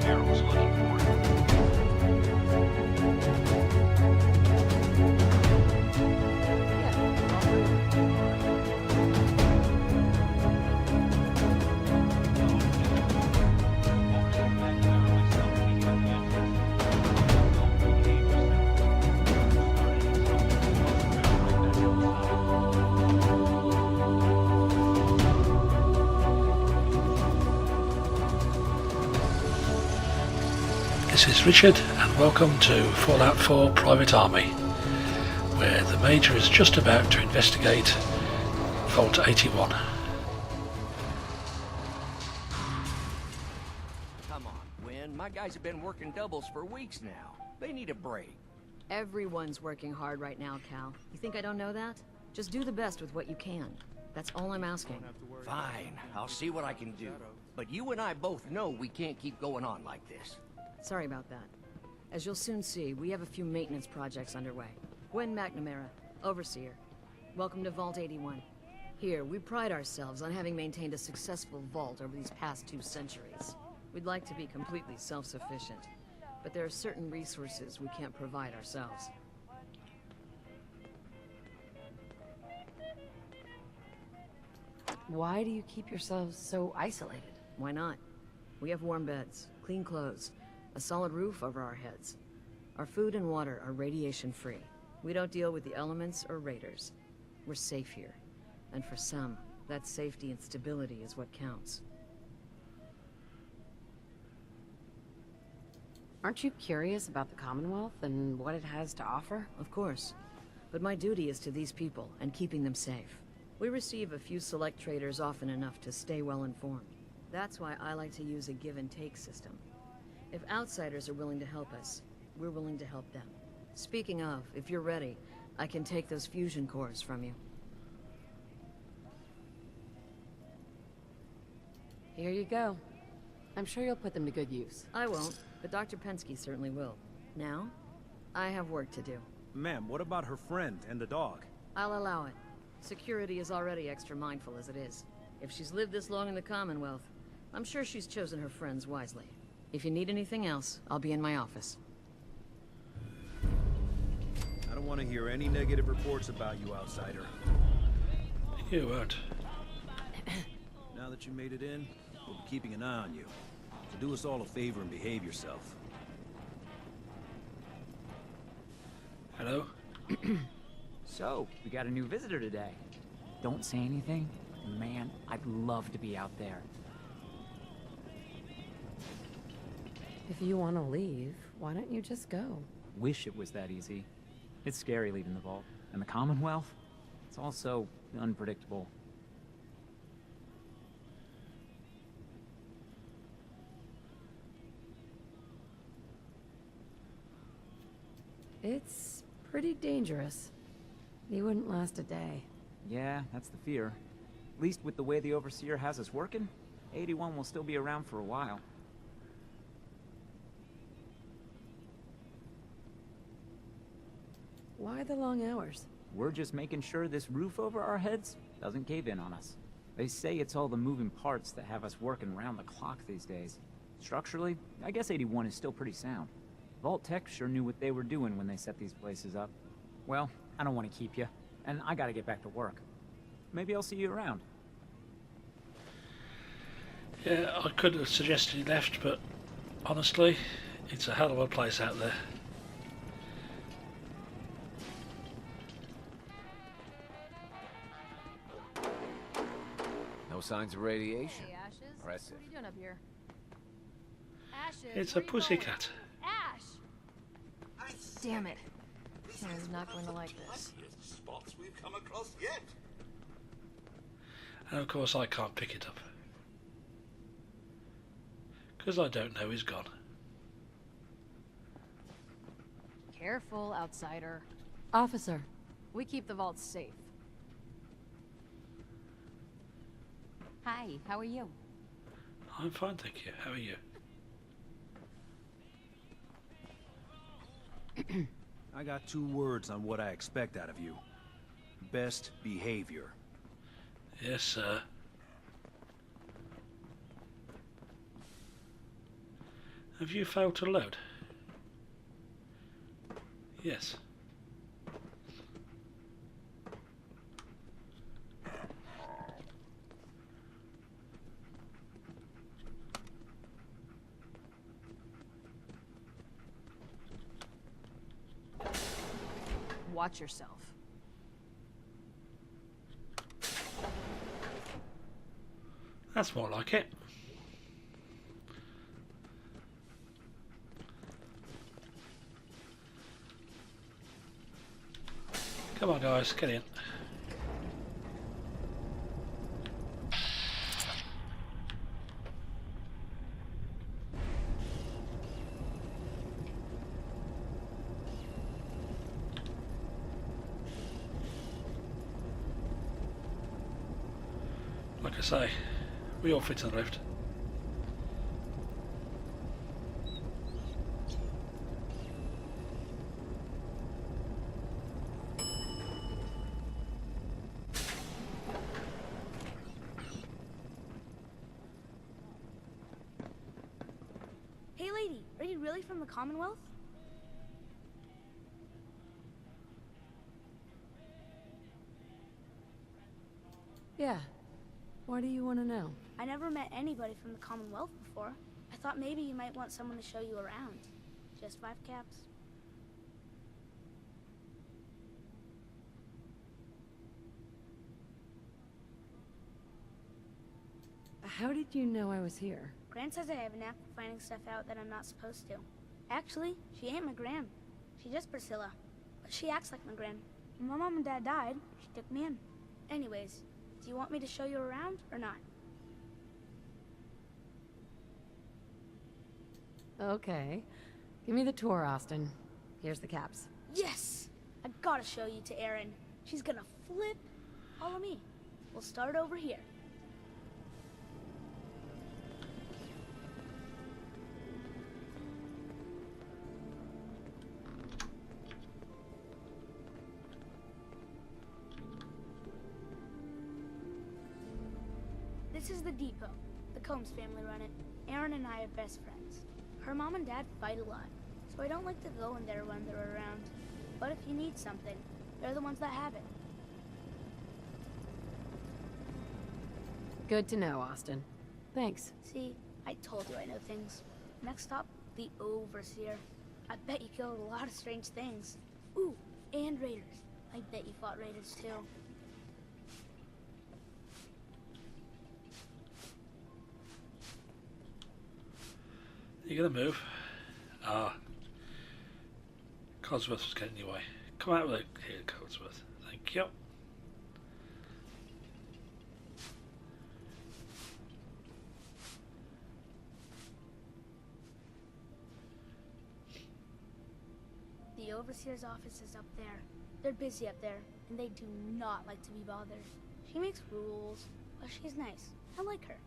McNamara was looking for. This is Richard, and welcome to Fallout 4 Private Army, where the Major is just about to investigate Vault 81. Come on, Gwen. My guys have been working doubles for weeks now. They need a break. Everyone's working hard right now, Cal. You think I don't know that? Just do the best with what you can. That's all I'm asking. Fine, I'll see what I can do. But you and I both know we can't keep going on like this. Sorry about that. As you'll soon see, we have a few maintenance projects underway. Gwen McNamara, Overseer. Welcome to Vault 81. Here, we pride ourselves on having maintained a successful vault over these past 2 centuries. We'd like to be completely self-sufficient, but there are certain resources we can't provide ourselves. Why do you keep yourselves so isolated? Why not? We have warm beds, clean clothes, a solid roof over our heads. Our food and water are radiation-free. We don't deal with the elements or raiders. We're safe here. And for some, that safety and stability is what counts. Aren't you curious about the Commonwealth and what it has to offer? Of course. But my duty is to these people and keeping them safe. We receive a few select traders often enough to stay well informed. That's why I like to use a give-and-take system. If outsiders are willing to help us, we're willing to help them. Speaking of, if you're ready, I can take those fusion cores from you. Here you go. I'm sure you'll put them to good use. I won't, but Dr. Pensky certainly will. Now, I have work to do. Ma'am, what about her friend and the dog? I'll allow it. Security is already extra mindful as it is. If she's lived this long in the Commonwealth, I'm sure she's chosen her friends wisely. If you need anything else, I'll be in my office. I don't want to hear any negative reports about you, outsider. You won't. Now that you made it in, we'll be keeping an eye on you. So do us all a favor and behave yourself. Hello? So, we got a new visitor today. Don't say anything. Man, I'd love to be out there. If you want to leave, why don't you just go? Wish it was that easy. It's scary leaving the vault. And the Commonwealth? It's all so unpredictable. It's pretty dangerous. You wouldn't last a day. Yeah, that's the fear. At least with the way the Overseer has us working, 81 will still be around for a while. Why the long hours? We're just making sure this roof over our heads doesn't cave in on us. They say it's all the moving parts that have us working round the clock these days. Structurally, I guess 81 is still pretty sound. Vault Tech sure knew what they were doing when they set these places up. Well, I don't want to keep you, and I gotta get back to work. Maybe I'll see you around. Yeah, I could have suggested you left, but honestly, it's a hell of a place out there. No signs of radiation. Hey, Ashes. Impressive. What are you doing up here? Ashes. It's a where you going? pussycat. Ash! Damn it. Tanner's not going to like this. Spots we've come across yet. And of course I can't pick it up. Because I don't know he's gone. Careful, outsider. Officer. We keep the vaults safe. Hi, how are you? I'm fine, thank you. How are you? I got 2 words on what I expect out of you. Best behavior. Yes, sir. Have you failed to load? Yes. Watch yourself. That's more like it. Come on guys, get in. Like I say, we all fit in the lift. Hey lady, are you really from the Commonwealth? Yeah. Why do you want to know? I never met anybody from the Commonwealth before. I thought maybe you might want someone to show you around. Just 5 caps. How did you know I was here? Gran says I have a knack for finding stuff out that I'm not supposed to. Actually, she ain't my Gran. She's just Priscilla. But she acts like my Gran. When my mom and dad died, she took me in. Anyways, do you want me to show you around or not? Okay. Give me the tour, Austin. Here's the caps. Yes! I gotta show you to Erin. She's gonna flip. Follow me. We'll start over here. This is the depot. The Combs family run it. Erin and I are best friends. Her mom and dad fight a lot, so I don't like to go in there when they're around. But if you need something, they're the ones that have it. Good to know, Austin. Thanks. See, I told you I know things. Next stop, the Overseer. I bet you killed a lot of strange things. Ooh, and raiders. I bet you fought raiders too. You gonna move? Ah. Codsworth was getting in your way. Come out with it here, Codsworth. Thank you. The Overseer's office is up there. They're busy up there, and they do not like to be bothered. She makes rules, but she's nice. I like her.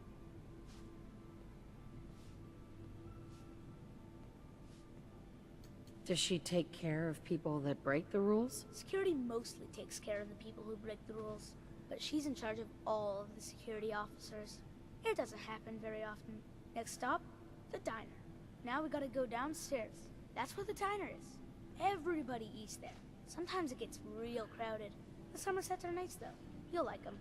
Does she take care of people that break the rules? Security mostly takes care of the people who break the rules, but she's in charge of all of the security officers. It doesn't happen very often. Next stop, the diner. Now we gotta go downstairs. That's where the diner is. Everybody eats there. Sometimes it gets real crowded. The Somersets are nice though. You'll like them.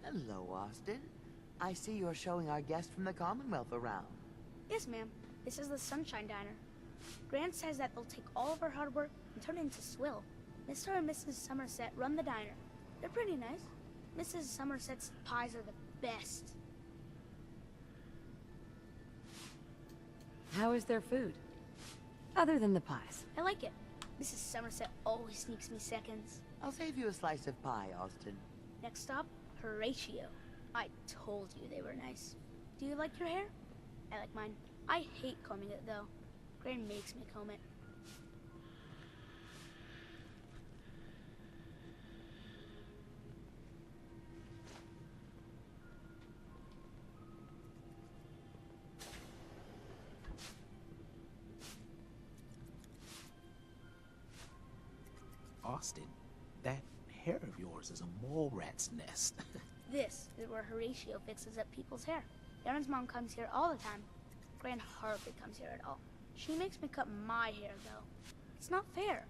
Hello, Austin. I see you're showing our guest from the Commonwealth around. Yes, ma'am. This is the Sunshine Diner. Grant says that they'll take all of our hard work and turn it into swill. Mr. and Mrs. Somerset run the diner. They're pretty nice. Mrs. Somerset's pies are the best. How is their food? Other than the pies. I like it. Mrs. Somerset always sneaks me seconds. I'll save you a slice of pie, Austin. Next stop, Horatio. I told you they were nice. Do you like your hair? I like mine. I hate combing it though. Gran makes me comb it. Austin, that hair of yours is a mole rat's nest. This is where Horatio fixes up people's hair. Aaron's mom comes here all the time. Gran hardly comes here at all. She makes me cut my hair, though. It's not fair.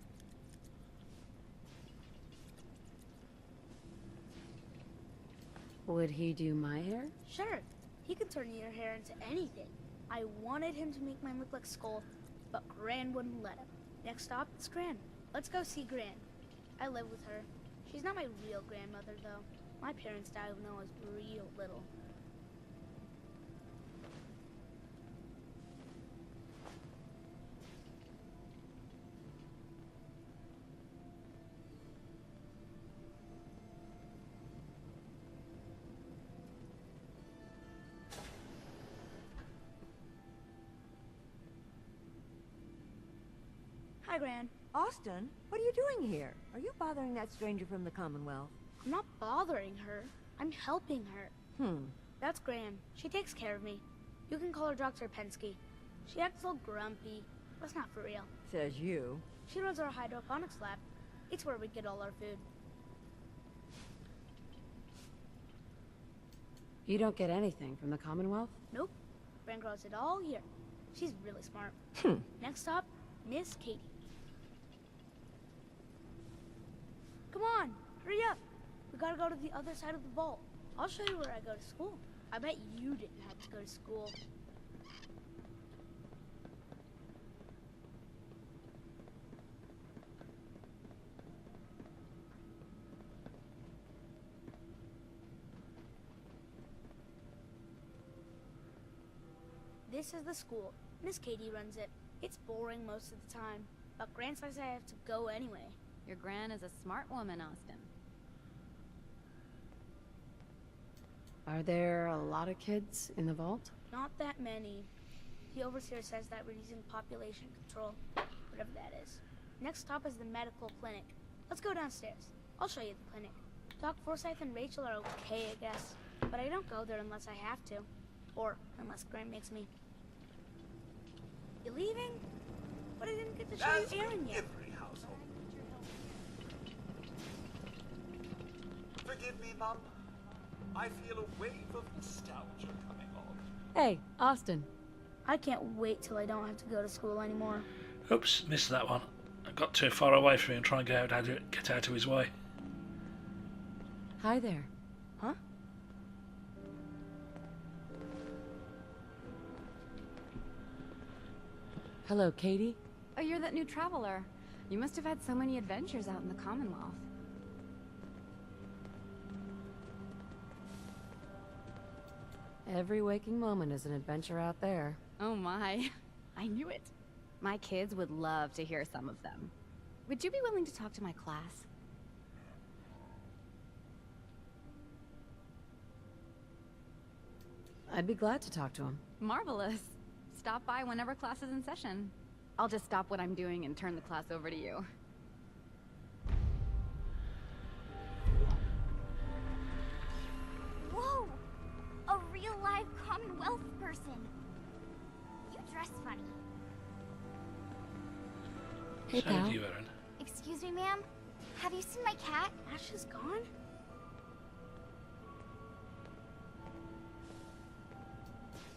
Would he do my hair? Sure, he could turn your hair into anything. I wanted him to make mine look like Skull, but Gran wouldn't let him. Next stop is Gran. Let's go see Gran. I live with her. She's not my real grandmother, though. My parents died when I was real little. Hi, Gran. Austin, what are you doing here? Are you bothering that stranger from the Commonwealth? I'm not bothering her. I'm helping her. That's Gran. She takes care of me. You can call her Dr. Pensky. She acts all grumpy, but it's not for real. Says you. She runs our hydroponics lab. It's where we get all our food. You don't get anything from the Commonwealth? Nope. Gran grows it all here. She's really smart. Next stop, Miss Katie. Come on, hurry up. We gotta go to the other side of the vault. I'll show you where I go to school. I bet you didn't have to go to school. This is the school. Miss Katie runs it. It's boring most of the time, but Gran says I have to go anyway. Your Gran is a smart woman, Austin. Are there a lot of kids in the vault? Not that many. The overseer says that we're using population control, whatever that is. Next stop is the medical clinic. Let's go downstairs. I'll show you the clinic. Doc Forsyth and Rachel are okay, I guess. But I don't go there unless I have to. Or unless Gran makes me. You leaving? But I didn't get to show you Aaron yet. Every household. Forgive me, Mum. I feel a wave of nostalgia coming on. Hey, Austin. I can't wait till I don't have to go to school anymore. Oops, missed that one. I got too far away from him trying to get out of his way. Hi there. Huh? Hello, Katie. Oh, you're that new traveler. You must have had so many adventures out in the Commonwealth. Every waking moment is an adventure out there. Oh my. I knew it. My kids would love to hear some of them. Would you be willing to talk to my class? I'd be glad to talk to him. Marvelous. Stop by whenever class is in session. I'll just stop what I'm doing and turn the class over to you. Whoa! A real live Commonwealth person. You dress funny. Hey, So pal. do you, Aaron. Excuse me, ma'am? Have you seen my cat? Ash is gone?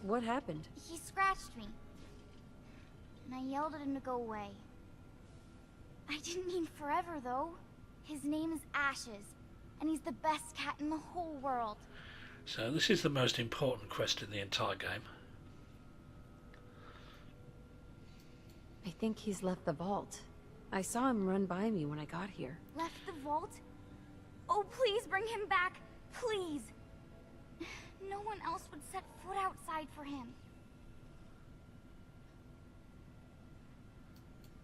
What happened? He scratched me. And I yelled at him to go away. I didn't mean forever, though. His name is Ashes, and he's the best cat in the whole world. So this is the most important quest in the entire game. I think he's left the vault. I saw him run by me when I got here. Left the vault? Oh, please bring him back. Please. No one else would set foot outside for him.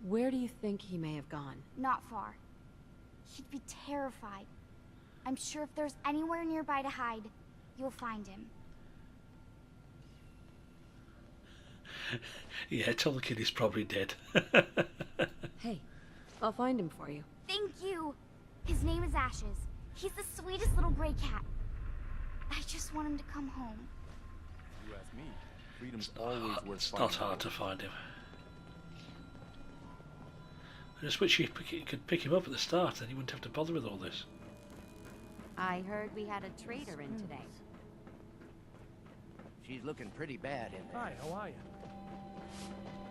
Where do you think he may have gone? Not far. He'd be terrified. I'm sure if there's anywhere nearby to hide, you'll find him. Yeah, tell the kid he's probably dead. Hey, I'll find him for you. Thank you. His name is Ashes. He's the sweetest little gray cat. I just want him to come home. You ask me, freedom's always worth It's fighting not hard for. to find him. I just wish you could pick him up at the start, then you wouldn't have to bother with all this. I heard we had a traitor in today. She's looking pretty bad in there. Hi, how are you?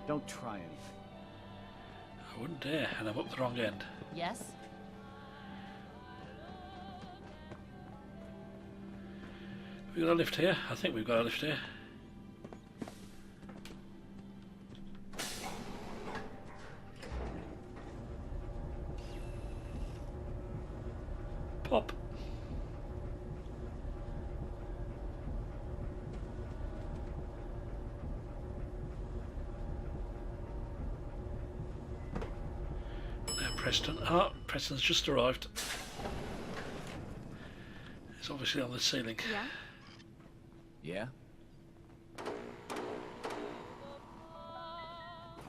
Don't try anything. I wouldn't dare, and I'm up the wrong end. Yes? We got a lift here? I think we've got a lift here. Pop. Now Preston. Ah, Preston's just arrived. He's obviously on the ceiling. Yeah? Yeah?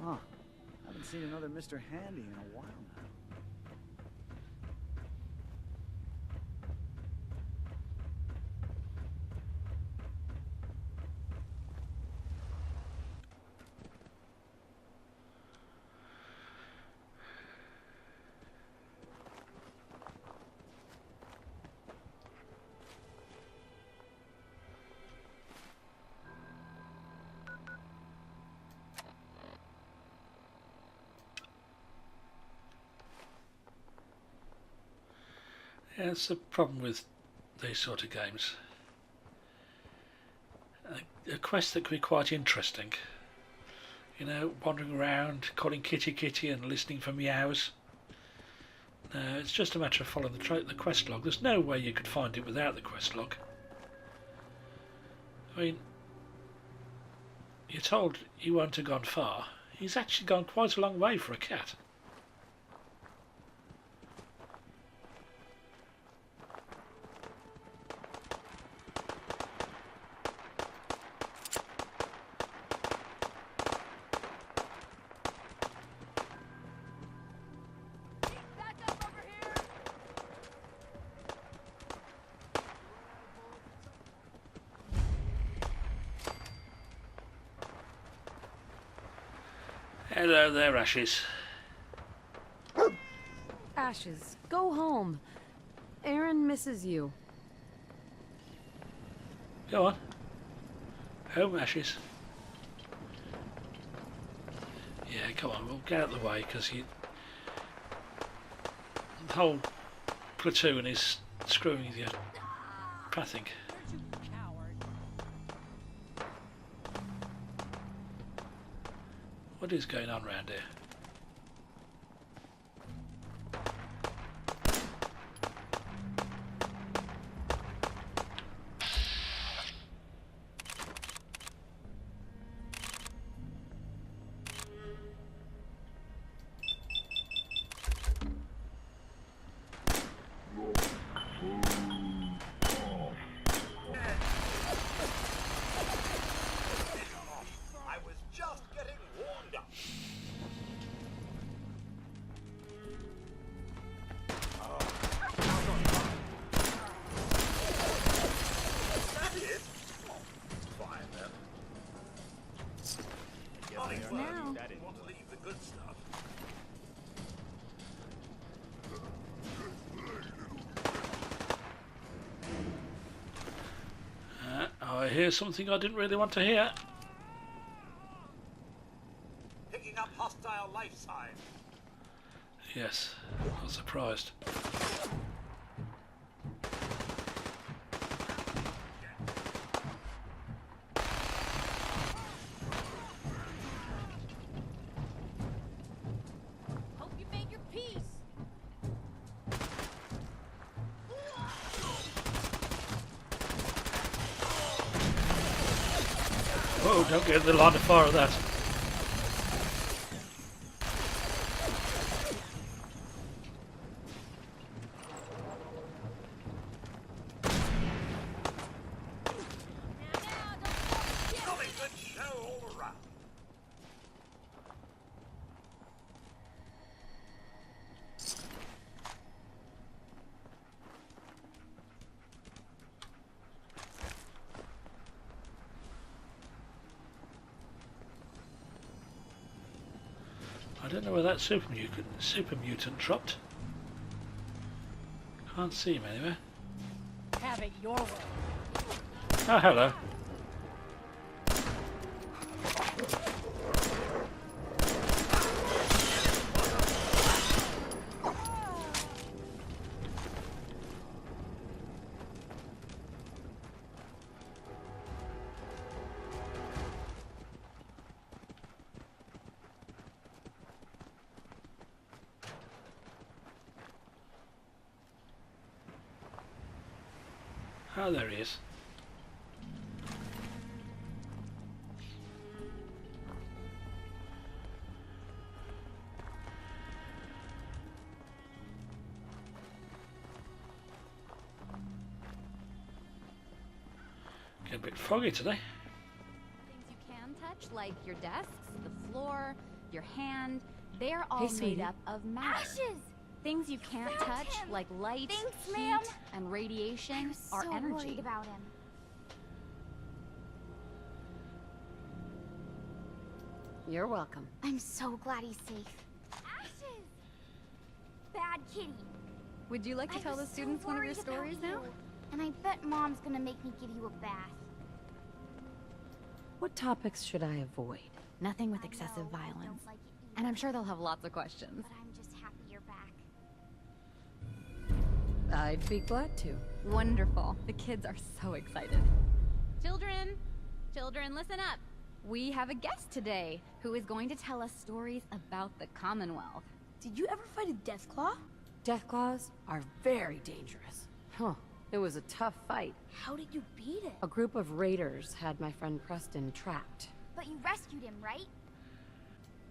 Huh. Haven't seen another Mr. Handy in a while now. Yeah, it's the problem with these sort of games. A quest that can be quite interesting. You know, wandering around, calling kitty kitty and listening for meows. No, it's just a matter of following the quest log. There's no way you could find it without the quest log. I mean, you're told he won't have gone far. He's actually gone quite a long way for a cat. Hello there, Ashes. Ashes, go home. Aaron misses you. Go on. Home, Ashes. Yeah, come on, we'll get out of the way, because the whole platoon is screwing with you. Pathing. What is going on round here? I was just getting warmed up. Is that it? Fine then. Thanks now. Want to leave the good stuff. I hear something I didn't really want to hear. Picking up hostile life signs. Yes, I was surprised. Hope you made your peace. Whoa, don't get the line of fire of that. Jolly good show all around. I don't know where that super mutant dropped. Can't see him anywhere. Have it your way. Oh, hello. Oh, there he is. Getting a bit foggy today. Things you can touch, like your desks, the floor, your hand, they're all made sweetie. up of matter. Ashes! Things you can't Found touch, him. like light, Thanks, heat, ma'am. and radiation, I was are so energy. worried about him. You're welcome. I'm so glad he's safe. Ashes! Bad kitty. Would you like to tell the students one of your stories now? And I bet Mom's gonna make me give you a bath. What topics should I avoid? Nothing with excessive violence. Like it And I'm sure they'll have lots of questions. but I'm just happy you're back. I'd be glad to. Wonderful. The kids are so excited. Children, listen up. We have a guest today who is going to tell us stories about the Commonwealth. Did you ever fight a Deathclaw? Deathclaws are very dangerous. Huh. It was a tough fight. How did you beat it? A group of raiders had my friend Preston trapped. But you rescued him, right?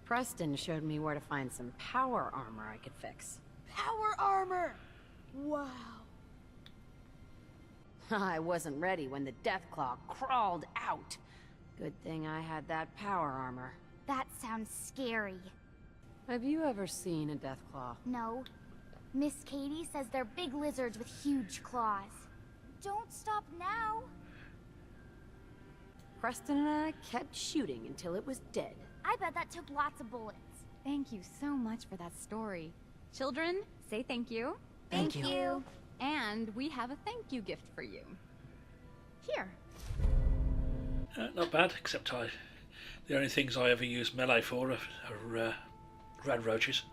Preston showed me where to find some power armor I could fix. Power armor! Wow. I wasn't ready when the Deathclaw crawled out. Good thing I had that power armor. That sounds scary. Have you ever seen a Deathclaw? No. Miss Katie says they're big lizards with huge claws. Don't stop now. Preston and I kept shooting until it was dead. I bet that took lots of bullets. Thank you so much for that story. Children, say thank you. Thank you. And we have a thank you gift for you. Here. Not bad, except the only things I ever use melee for are rad roaches.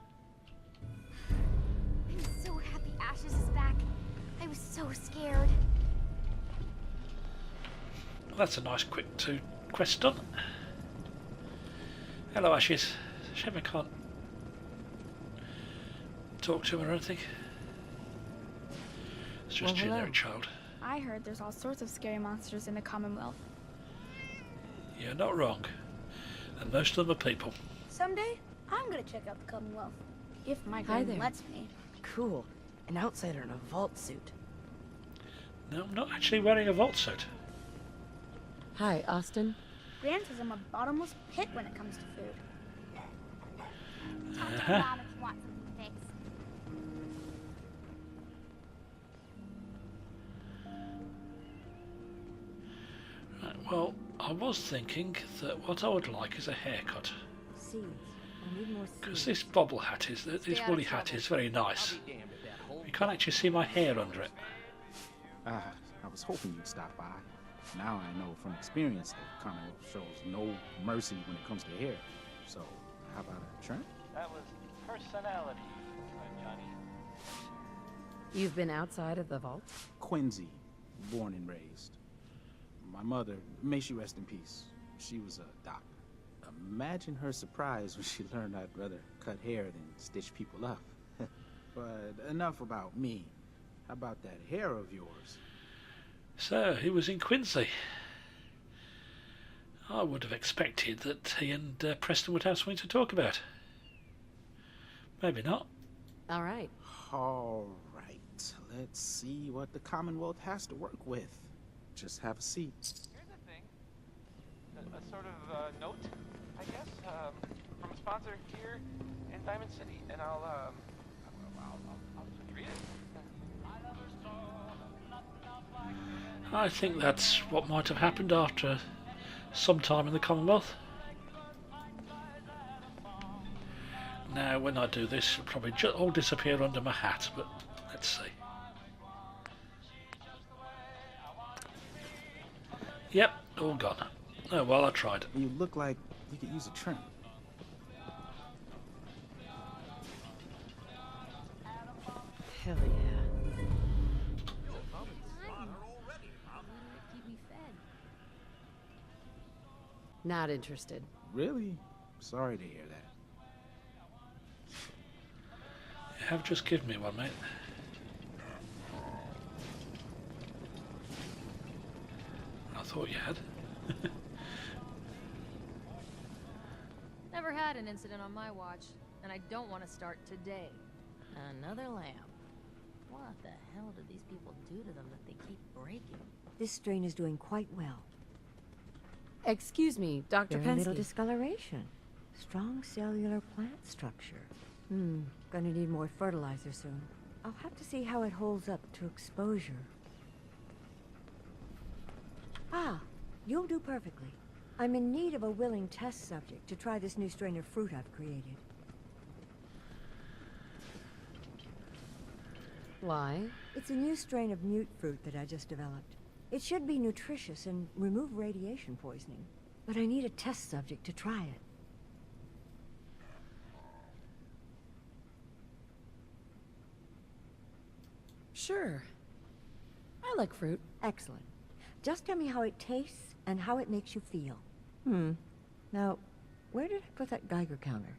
I'm so happy Ashes is back. I was so scared. Well, that's a nice quick quest done. Hello, Ashes. Shame I can't talk to him or anything. It's just Well, hello. generic child. I heard there's all sorts of scary monsters in the Commonwealth. You're not wrong. And most of them are people. Someday, I'm gonna check out the Commonwealth. If my Hi grand there. lets me. Cool. An outsider in a vault suit. No, I'm not actually wearing a vault suit. Hi, Austin. Gran says I'm a bottomless pit when it comes to food. Talk to Uh-huh. Mom if you want something fixed. Right, well, I was thinking that what I would like is a haircut. Seeds. I need more Because seeds. this bobble hat is, this out of woolly hat trouble. is very nice. I'll be damned if that whole You can't actually see my hair under it. I was hoping you'd stop by. Now I know from experience that Commonwealth shows no mercy when it comes to hair. So, how about a trim? That was personality, Johnny. You've been outside of the vault? Quincy, born and raised. My mother, may she rest in peace, she was a doctor. Imagine her surprise when she learned I'd rather cut hair than stitch people up. But enough about me. How about that hair of yours? So, he was in Quincy. I would have expected that he and Preston would have something to talk about. Maybe not. All right. All right, let's see what the Commonwealth has to work with. Just have a seat. Here's a thing. A sort of note, I guess, from a sponsor here in Diamond City, and I'll just read it. I think that's what might have happened after some time in the Commonwealth. Now, when I do this, it'll probably all disappear under my hat, but let's see. Yep, all gone. Oh well, I tried. You look like you could use a trim. Hell yeah. Keep me fed. Not interested. Really? Sorry to hear that. You have just given me one, mate. I thought you had. Never had an incident on my watch, and I don't want to start today. Another lamp. What the hell did these people do to them that they keep breaking? This strain is doing quite well. Excuse me, Dr. Very little Pensky. discoloration. Strong cellular plant structure. Gonna need more fertilizer soon. I'll have to see how it holds up to exposure. Ah, you'll do perfectly. I'm in need of a willing test subject to try this new strain of fruit I've created. Why? It's a new strain of mute fruit that I just developed. It should be nutritious and remove radiation poisoning. But I need a test subject to try it. Sure. I like fruit. Excellent. Just tell me how it tastes and how it makes you feel. Now, where did I put that Geiger counter?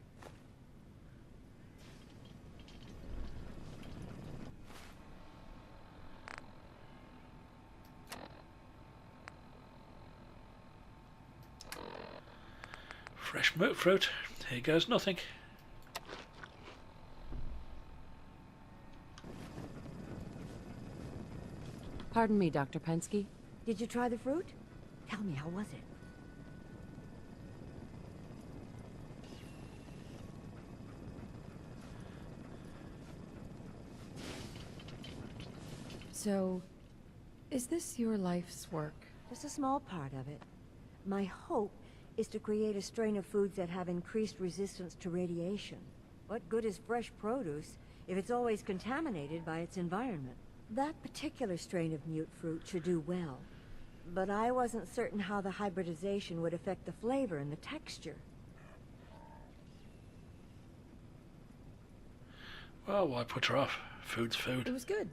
Fresh fruit. Here goes nothing. Pardon me, Dr. Pensky. Did you try the fruit? Tell me, how was it? So, is this your life's work? Just a small part of it. My hope is to create a strain of foods that have increased resistance to radiation. What good is fresh produce if it's always contaminated by its environment? That particular strain of mute fruit should do well, but I wasn't certain how the hybridization would affect the flavor and the texture. Well, why put her off? Food's food. It was good.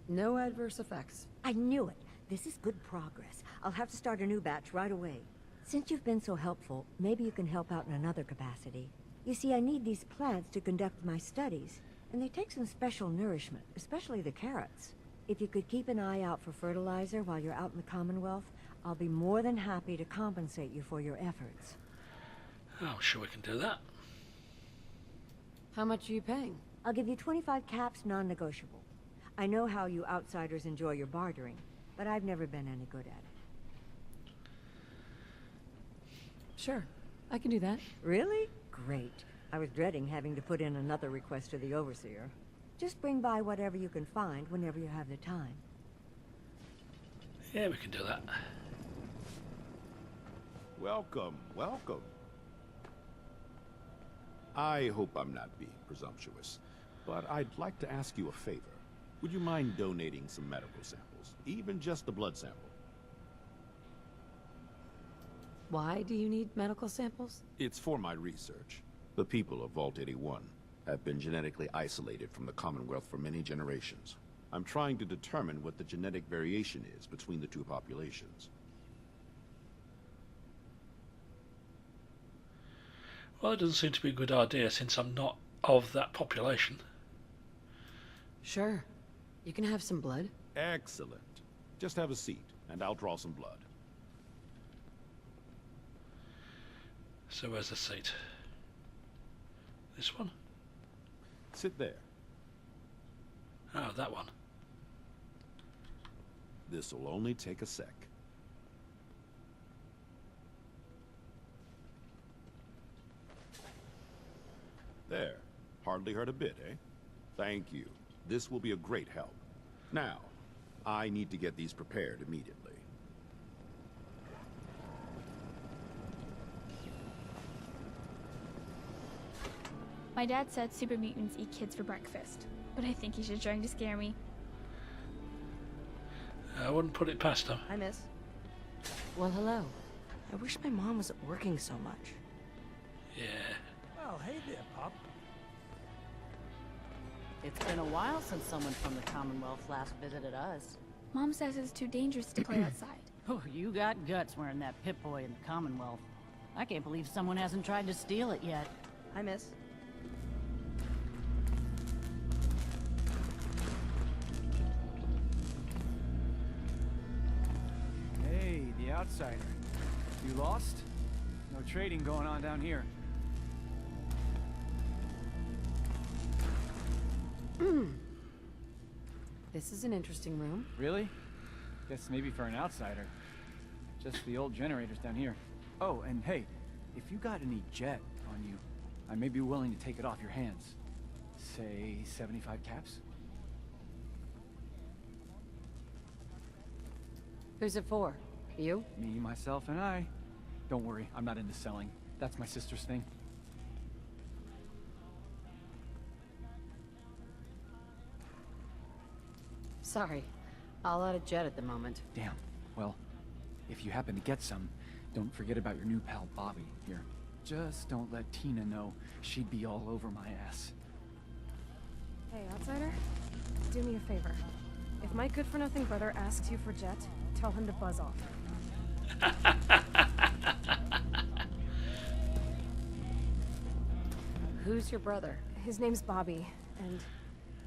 No adverse effects. I knew it. This is good progress. I'll have to start a new batch right away. Since you've been so helpful, maybe you can help out in another capacity. You see, I need these plants to conduct my studies, and they take some special nourishment, especially the carrots. If you could keep an eye out for fertilizer while you're out in the Commonwealth, I'll be more than happy to compensate you for your efforts. Oh, I'm sure we can do that. How much are you paying? I'll give you 25 caps, non-negotiable. I know how you outsiders enjoy your bartering, but I've never been any good at it. Sure, I can do that. Really? Great. I was dreading having to put in another request to the Overseer. Just bring by whatever you can find whenever you have the time. Yeah, we can do that. Welcome, welcome. I hope I'm not being presumptuous, but I'd like to ask you a favor. Would you mind donating some medical samples, even just a blood sample? Why do you need medical samples? It's for my research. The people of Vault 81 have been genetically isolated from the Commonwealth for many generations. I'm trying to determine what the genetic variation is between the two populations. Well, it doesn't seem to be a good idea since I'm not of that population. Sure. You can have some blood. Excellent. Just have a seat, and I'll draw some blood. So where's the seat? This one? Sit there. Oh, that one. This'll only take a sec. There. Hardly hurt a bit, eh? Thank you. This will be a great help. Now, I need to get these prepared immediately. My dad said super mutants eat kids for breakfast, but I think he's just trying to scare me. I wouldn't put it past him. Hi, miss. Well, hello. I wish my mom wasn't working so much. Yeah. Well, hey there, Pop. It's been a while since someone from the Commonwealth last visited us. Mom says it's too dangerous to play outside. Oh, you got guts wearing that Pip-Boy in the Commonwealth. I can't believe someone hasn't tried to steal it yet. Hi, miss. Hey, the outsider. You lost? No trading going on down here. This is an interesting room. Really? Guess maybe for an outsider. Just the old generators down here. Oh, and hey, if you got any jet on you, I may be willing to take it off your hands. Say 75 caps? Who's it for? You? Me, myself, and I. Don't worry, I'm not into selling. That's my sister's thing. Sorry. All out of jet at the moment. Damn. Well, if you happen to get some, don't forget about your new pal Bobby here. Just don't let Tina know. She'd be all over my ass. Hey, outsider. Do me a favor. If my good-for-nothing brother asks you for jet, tell him to buzz off. Who's your brother? His name's Bobby, and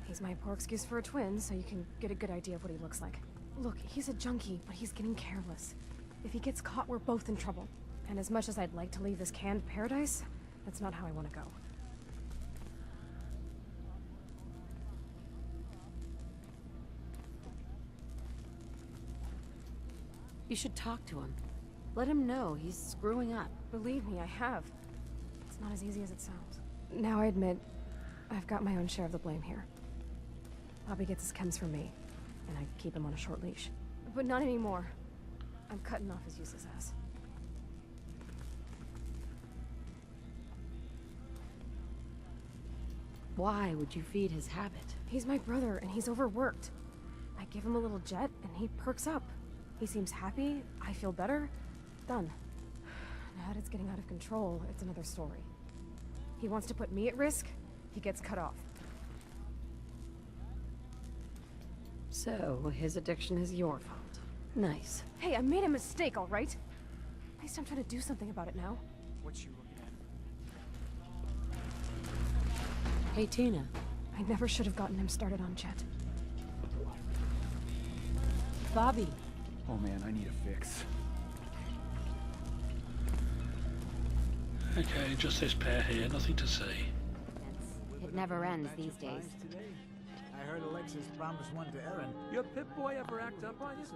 he's my poor excuse for a twin, so you can get a good idea of what he looks like. Look, he's a junkie, but he's getting careless. If he gets caught, we're both in trouble. And as much as I'd like to leave this canned paradise, that's not how I want to go. You should talk to him. Let him know he's screwing up. Believe me, I have. It's not as easy as it sounds. Now I admit, I've got my own share of the blame here. Bobby gets his chems from me, and I keep him on a short leash. But not anymore. I'm cutting off his useless ass. Why would you feed his habit? He's my brother, and he's overworked. I give him a little jet, and he perks up. He seems happy, I feel better. Done. Now that it's getting out of control, it's another story. He wants to put me at risk, he gets cut off. So, his addiction is your fault. Nice. Hey, I made a mistake, all right? At least I'm trying to do something about it now. What you looking at? Hey, Tina. I never should have gotten him started on jet. Bobby. Oh man, I need a fix. Okay, just this pair here, nothing to see. It never ends these days. I heard Alexis promised one to Erin. Your Pip-Boy ever act up on you?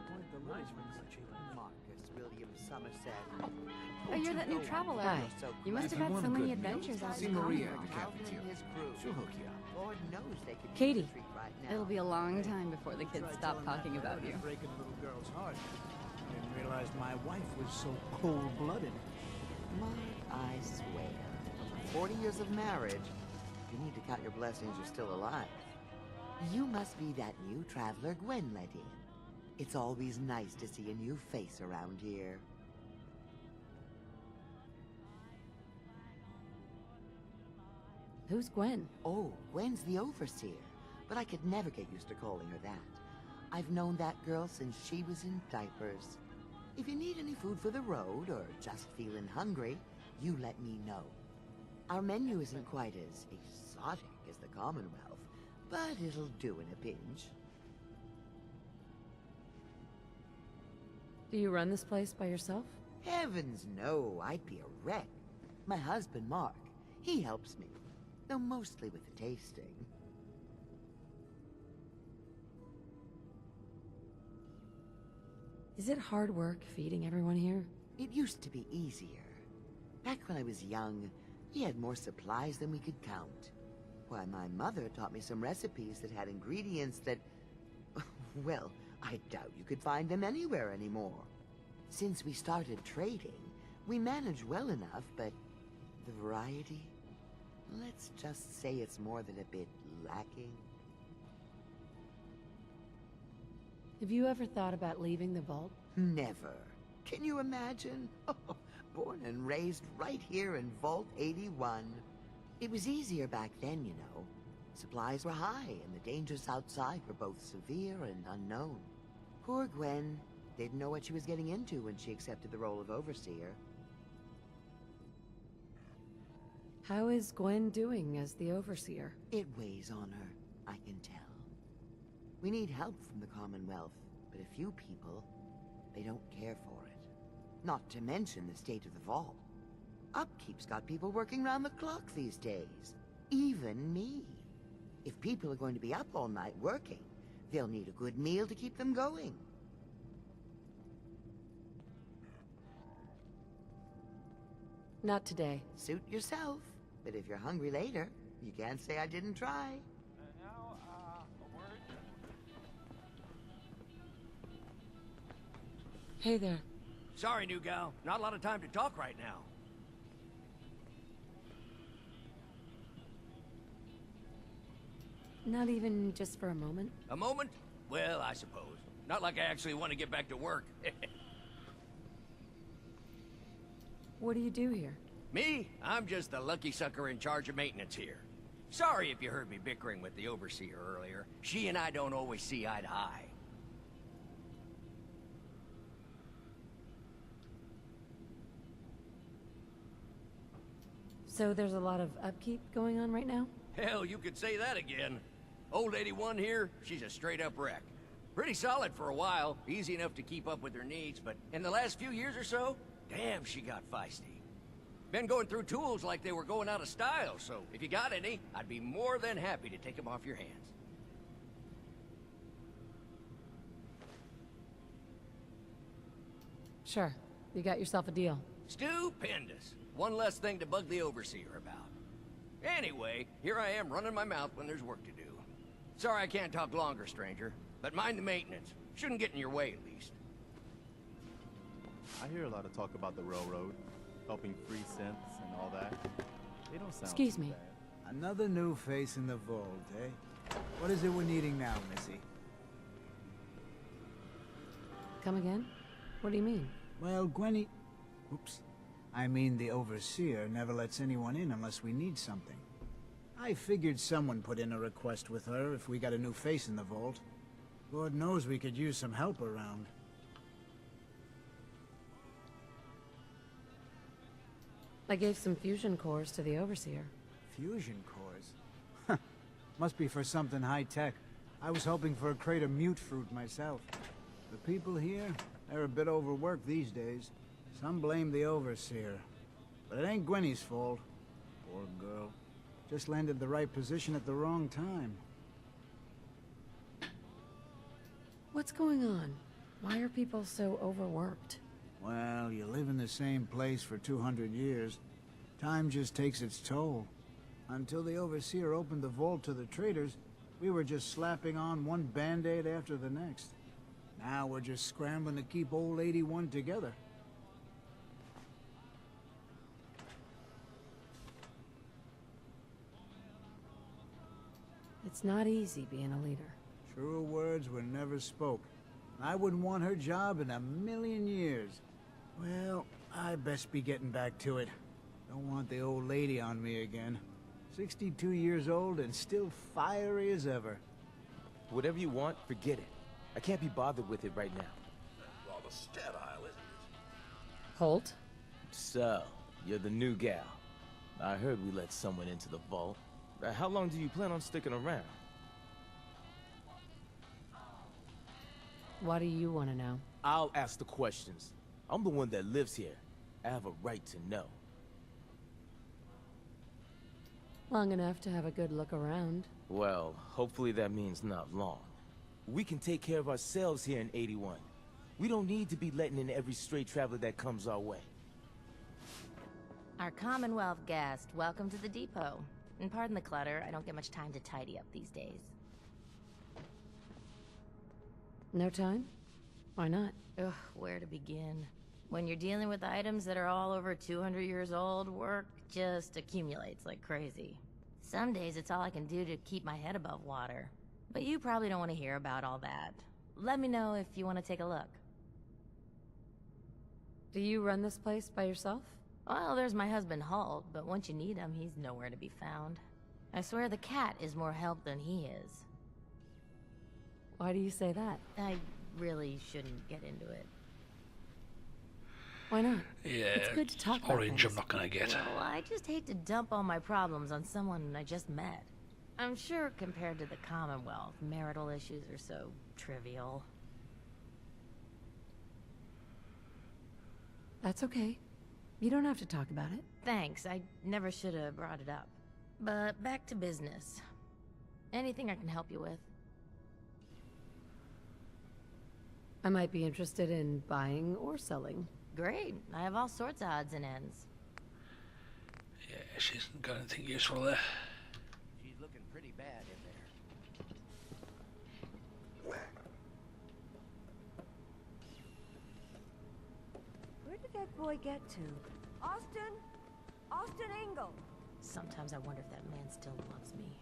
Marcus William Somerset. Oh, you're that new traveler. Hi. You must have had so many adventures out See in Maria at Commonwealth. the cafeteria. She'll hook you up. Lord knows they could Katie. use a treat right now. It'll be a long time before the kids stop talking about you. Breaking a little girl's heart. I didn't realize my wife was so cold-blooded. Mark, I swear. 40 years of marriage. You need to count your blessings you're still alive. You must be that new traveler Gwen let in. It's always nice to see a new face around here. Who's Gwen? Oh, Gwen's the overseer, but I could never get used to calling her that. I've known that girl since she was in diapers. If you need any food for the road, or just feeling hungry, you let me know. Our menu isn't quite as exotic as the Commonwealth, but it'll do in a pinch. Do you run this place by yourself? Heavens no, I'd be a wreck. My husband, Mark, he helps me, though mostly with the tasting. Is it hard work feeding everyone here? It used to be easier. Back when I was young, we had more supplies than we could count. Why, my mother taught me some recipes that had ingredients that... well, I doubt you could find them anywhere anymore. Since we started trading, we managed well enough, but the variety... Let's just say it's more than a bit lacking. Have you ever thought about leaving the vault? Never. Can you imagine? Born and raised right here in Vault 81. It was easier back then, you know. Supplies were high, and the dangers outside were both severe and unknown. Poor Gwen didn't know what she was getting into when she accepted the role of Overseer. How is Gwen doing as the Overseer? It weighs on her, I can tell. We need help from the Commonwealth, but a few people, they don't care for it. Not to mention the state of the vault. Upkeep's got people working round the clock these days. Even me. If people are going to be up all night working, they'll need a good meal to keep them going. Not today. Suit yourself. But if you're hungry later, you can't say I didn't try. Now, a word. Hey there. Sorry, new gal. Not a lot of time to talk right now. Not even just for a moment? A moment? Well, I suppose. Not like I actually want to get back to work. What do you do here? Me? I'm just the lucky sucker in charge of maintenance here. Sorry if you heard me bickering with the Overseer earlier. She and I don't always see eye to eye. So there's a lot of upkeep going on right now? Hell, you could say that again. Old 81 here, she's a straight-up wreck. Pretty solid for a while, easy enough to keep up with her needs, but in the last few years or so, damn, she got feisty. Been going through tools like they were going out of style, so if you got any, I'd be more than happy to take them off your hands. Sure. You got yourself a deal. Stupendous. One less thing to bug the Overseer about. Anyway, here I am running my mouth when there's work to do. Sorry I can't talk longer, stranger, but mind the maintenance. Shouldn't get in your way, at least. I hear a lot of talk about the railroad, helping free synths and all that. They don't sound Excuse too me. bad. Another new face in the vault, eh? What is it we're needing now, Missy? Come again? What do you mean? Well, Gwenny... Oops. I mean, the Overseer never lets anyone in unless we need something. I figured someone put in a request with her if we got a new face in the vault. Lord knows we could use some help around. I gave some fusion cores to the Overseer. Fusion cores? Huh. Must be for something high-tech. I was hoping for a crate of mute fruit myself. The people here, they're a bit overworked these days. Some blame the Overseer. But it ain't Gwenny's fault. Poor girl. Just landed the right position at the wrong time. What's going on? Why are people so overworked? Well, you live in the same place for 200 years. Time just takes its toll. Until the Overseer opened the vault to the traders, we were just slapping on one band-aid after the next. Now we're just scrambling to keep old 81 together. It's not easy being a leader. Truer words were never spoke. I wouldn't want her job in a million years. Well, I best be getting back to it. Don't want the old lady on me again. 62 years old and still fiery as ever. Whatever you want, forget it. I can't be bothered with it right now. Rather sterile, isn't it? Holt? So, you're the new gal. I heard we let someone into the vault. How long do you plan on sticking around? What do you want to know? I'll ask the questions. I'm the one that lives here. I have a right to know. Long enough to have a good look around. Well, hopefully that means not long. We can take care of ourselves here in 81. We don't need to be letting in every stray traveler that comes our way. Our Commonwealth guest, welcome to the depot. And pardon the clutter, I don't get much time to tidy up these days. No time? Why not? Ugh, where to begin? When you're dealing with items that are all over 200 years old, work just accumulates like crazy. Some days it's all I can do to keep my head above water. But you probably don't want to hear about all that. Let me know if you want to take a look. Do you run this place by yourself? Well, there's my husband Hulk, but once you need him, he's nowhere to be found. I swear the cat is more help than he is. Why do you say that? I really shouldn't get into it. Why not? Yeah, it's good to talk about orange things. I'm not gonna get. Well, I just hate to dump all my problems on someone I just met. I'm sure compared to the Commonwealth, marital issues are so trivial. That's okay. You don't have to talk about it. Thanks, I never should have brought it up. But back to business. Anything I can help you with? I might be interested in buying or selling. Great, I have all sorts of odds and ends. Yeah, she hasn't got anything useful there. She's looking pretty bad in there. Where did that boy get to? Austin? Austin Engel! Sometimes I wonder if that man still loves me.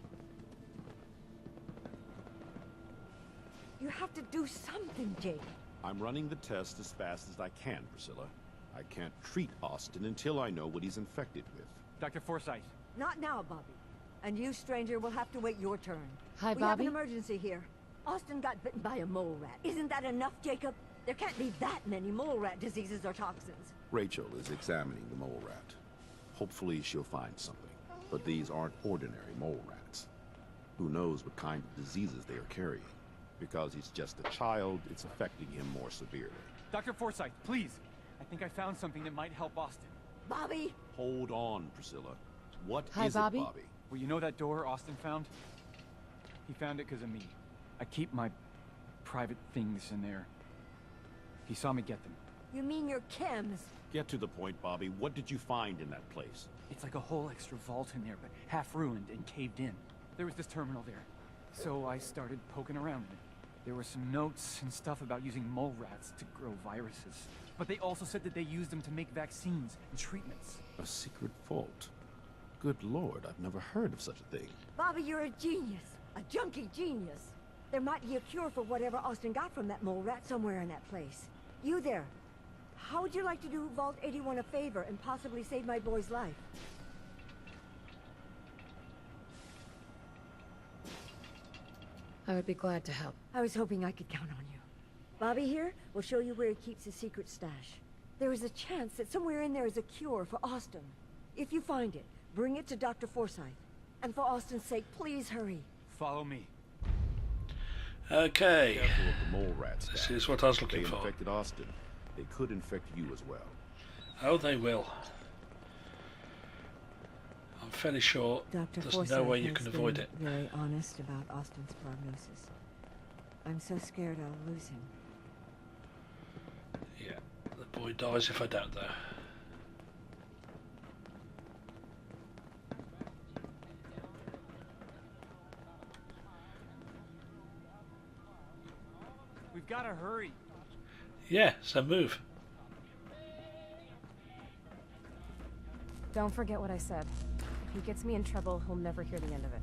You have to do something, Jake. I'm running the test as fast as I can, Priscilla. I can't treat Austin until I know what he's infected with. Dr. Forsyth. Not now, Bobby. And you, stranger, will have to wait your turn. Hi, We have Bobby. an emergency here. Austin got bitten by a mole rat. Isn't that enough, Jacob? There can't be that many mole rat diseases or toxins. Rachel is examining the mole rat. Hopefully she'll find something. But these aren't ordinary mole rats. Who knows what kind of diseases they are carrying? Because he's just a child, it's affecting him more severely. Dr. Forsyth, please. I think I found something that might help Austin. Bobby! Hold on, Priscilla. What Hi, is Bobby. it, Bobby? Well, you know that door Austin found? He found it because of me. I keep my private things in there. He saw me get them. You mean your chems? Get to the point, Bobby. What did you find in that place? It's like a whole extra vault in there, but half ruined and caved in. There was this terminal there. So I started poking around in it. There were some notes and stuff about using mole rats to grow viruses. But they also said that they used them to make vaccines and treatments. A secret vault. Good Lord, I've never heard of such a thing. Bobby, you're a genius. A junkie genius. There might be a cure for whatever Austin got from that mole rat somewhere in that place. You there. How would you like to do Vault 81 a favor and possibly save my boy's life? I would be glad to help. I was hoping I could count on you. Bobby here will show you where he keeps his secret stash. There is a chance that somewhere in there is a cure for Austin. If you find it, bring it to Dr. Forsyth. And for Austin's sake, please hurry. Follow me. Okay. Careful of the mole rats. This is what I was looking They for. infected Austin. They could infect you as well. Oh, they will. I'm fairly sure Dr. there's Forsyth no way you has can avoid been it. very honest about Austin's prognosis. I'm so scared I'll lose him. Yeah, the boy dies if I don't, though. We've got to hurry. Yeah, so move. Don't forget what I said. If he gets me in trouble, he'll never hear the end of it.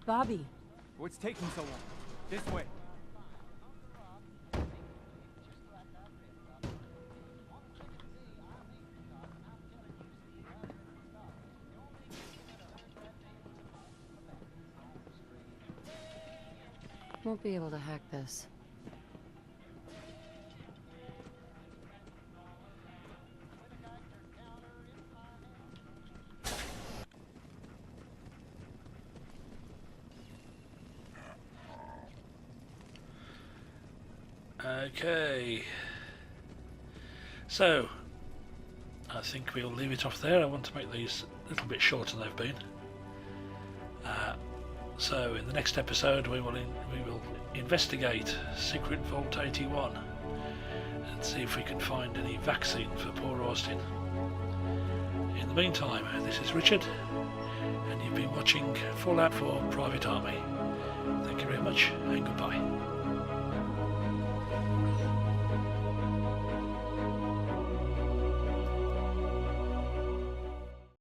Bobby. What's taking so long? This way. Won't be able to hack this. Okay. So, I think we'll leave it off there. I want to make these a little bit shorter than they've been. So in the next episode we will investigate Secret Vault 81 and see if we can find any vaccine for poor Austin. In the meantime, this is Richard and you've been watching Fallout 4 Private Army. much, and goodbye.